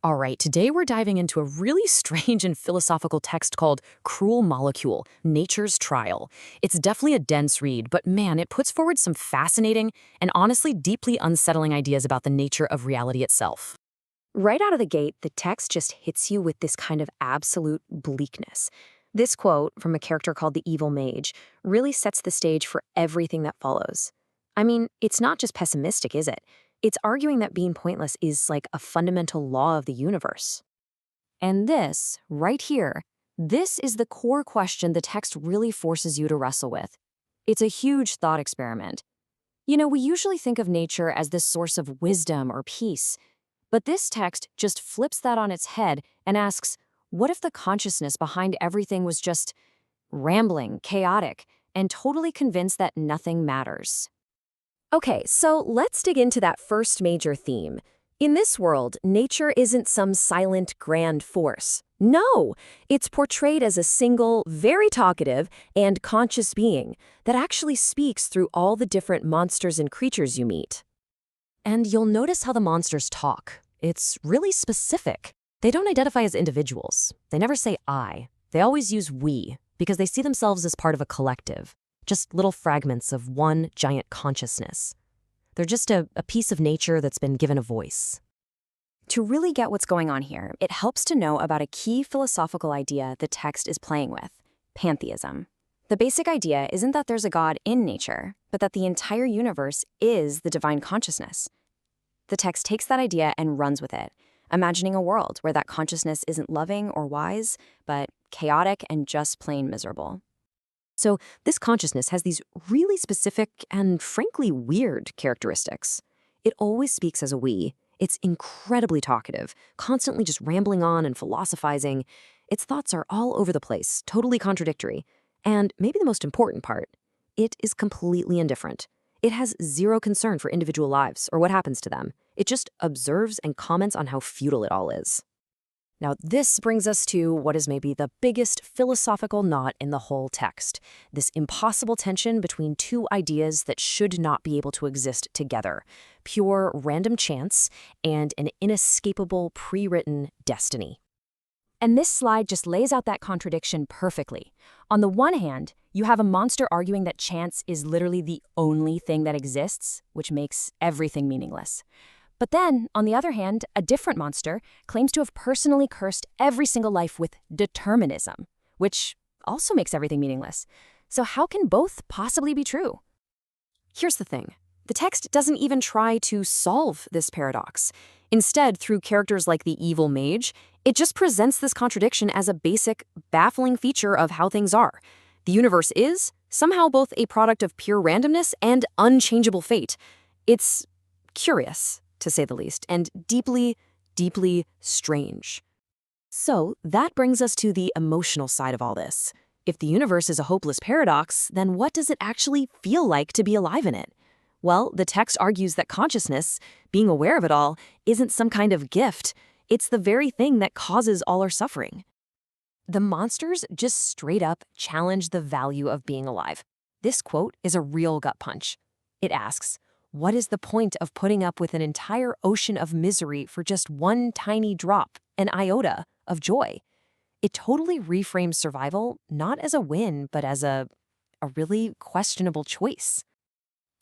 All right, today we're diving into a really strange and philosophical text called Cruel Molecule, Nature's Trial. It's definitely a dense read, but man, it puts forward some fascinating and honestly deeply unsettling ideas about the nature of reality itself. Right out of the gate, the text just hits you with this kind of absolute bleakness. This quote from a character called the Evil Mage really sets the stage for everything that follows. I mean, it's not just pessimistic, is it? It's arguing that being pointless is like a fundamental law of the universe. And this, right here, this is the core question the text really forces you to wrestle with. It's a huge thought experiment. We usually think of nature as this source of wisdom or peace, but this text just flips that on its head and asks, what if the consciousness behind everything was just rambling, chaotic, and totally convinced that nothing matters? Okay, so let's dig into that first major theme. In this world, nature isn't some silent, grand force. No, it's portrayed as a single, very talkative, and conscious being that actually speaks through all the different monsters and creatures you meet. And you'll notice how the monsters talk. It's really specific. They don't identify as individuals. They never say I. They always use we, because they see themselves as part of a collective, just little fragments of one giant consciousness. They're just a piece of nature that's been given a voice. To really get what's going on here, it helps to know about a key philosophical idea the text is playing with: pantheism. The basic idea isn't that there's a god in nature, but that the entire universe is the divine consciousness. The text takes that idea and runs with it, imagining a world where that consciousness isn't loving or wise, but chaotic and just plain miserable. So this consciousness has these really specific and frankly weird characteristics. It always speaks as a we. It's incredibly talkative, constantly just rambling on and philosophizing. Its thoughts are all over the place, totally contradictory. And maybe the most important part, it is completely indifferent. It has zero concern for individual lives or what happens to them. It just observes and comments on how futile it all is. Now, this brings us to what is maybe the biggest philosophical knot in the whole text, this impossible tension between two ideas that should not be able to exist together: pure random chance and an inescapable pre-written destiny. And this slide just lays out that contradiction perfectly. On the one hand, you have a monster arguing that chance is literally the only thing that exists, which makes everything meaningless. But then, on the other hand, a different monster claims to have personally cursed every single life with determinism, which also makes everything meaningless. So how can both possibly be true? Here's the thing. The text doesn't even try to solve this paradox. Instead, through characters like the Evil Mage, it just presents this contradiction as a basic, baffling feature of how things are. The universe is, somehow, both a product of pure randomness and unchangeable fate. It's curious, to say the least, and deeply, deeply strange. So that brings us to the emotional side of all this. If the universe is a hopeless paradox, then what does it actually feel like to be alive in it? Well, the text argues that consciousness, being aware of it all, isn't some kind of gift. It's the very thing that causes all our suffering. The monsters just straight up challenge the value of being alive. This quote is a real gut punch. It asks, what is the point of putting up with an entire ocean of misery for just one tiny drop, an iota, of joy? It totally reframes survival not as a win, but as a really questionable choice.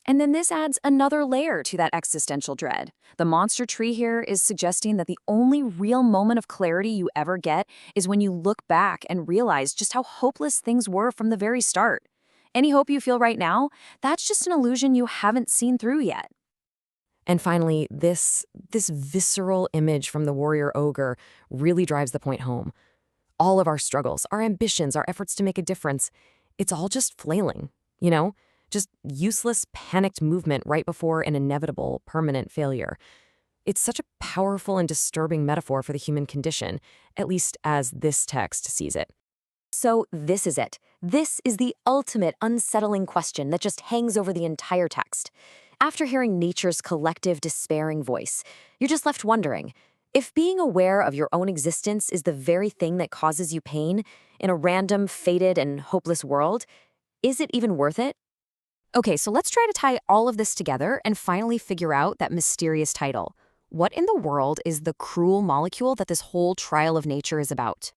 And then this adds another layer to that existential dread. The monster tree here is suggesting that the only real moment of clarity you ever get is when you look back and realize just how hopeless things were from the very start. Any hope you feel right now, that's just an illusion you haven't seen through yet. And finally, this visceral image from the warrior ogre really drives the point home. All of our struggles, our ambitions, our efforts to make a difference, it's all just flailing, just useless, panicked movement right before an inevitable, permanent failure. It's such a powerful and disturbing metaphor for the human condition, at least as this text sees it. So this is it. This is the ultimate unsettling question that just hangs over the entire text. After hearing nature's collective despairing voice, you're just left wondering, if being aware of your own existence is the very thing that causes you pain in a random, fated, and hopeless world, is it even worth it? Okay, so let's try to tie all of this together and finally figure out that mysterious title. What in the world is the cruel molecule that this whole trial of nature is about?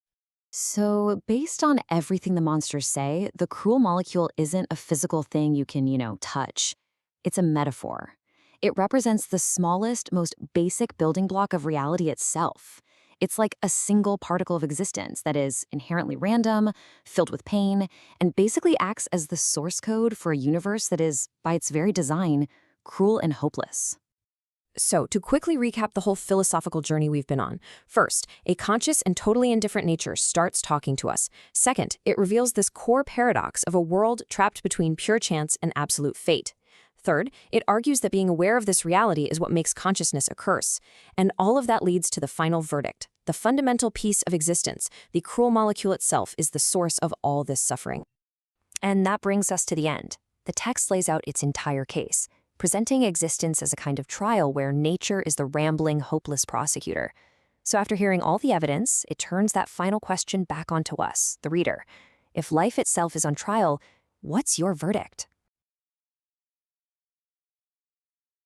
So, based on everything the monsters say, the cruel molecule isn't a physical thing you can, touch. It's a metaphor. It represents the smallest, most basic building block of reality itself. It's like a single particle of existence that is inherently random, filled with pain, and basically acts as the source code for a universe that is, by its very design, cruel and hopeless. So, to quickly recap the whole philosophical journey we've been on. First, a conscious and totally indifferent nature starts talking to us. Second, it reveals this core paradox of a world trapped between pure chance and absolute fate. Third, it argues that being aware of this reality is what makes consciousness a curse. And all of that leads to the final verdict. The fundamental piece of existence, the cruel molecule itself, is the source of all this suffering. And that brings us to the end. The text lays out its entire case, presenting existence as a kind of trial where nature is the rambling, hopeless prosecutor. So after hearing all the evidence, it turns that final question back onto us, the reader. If life itself is on trial, what's your verdict?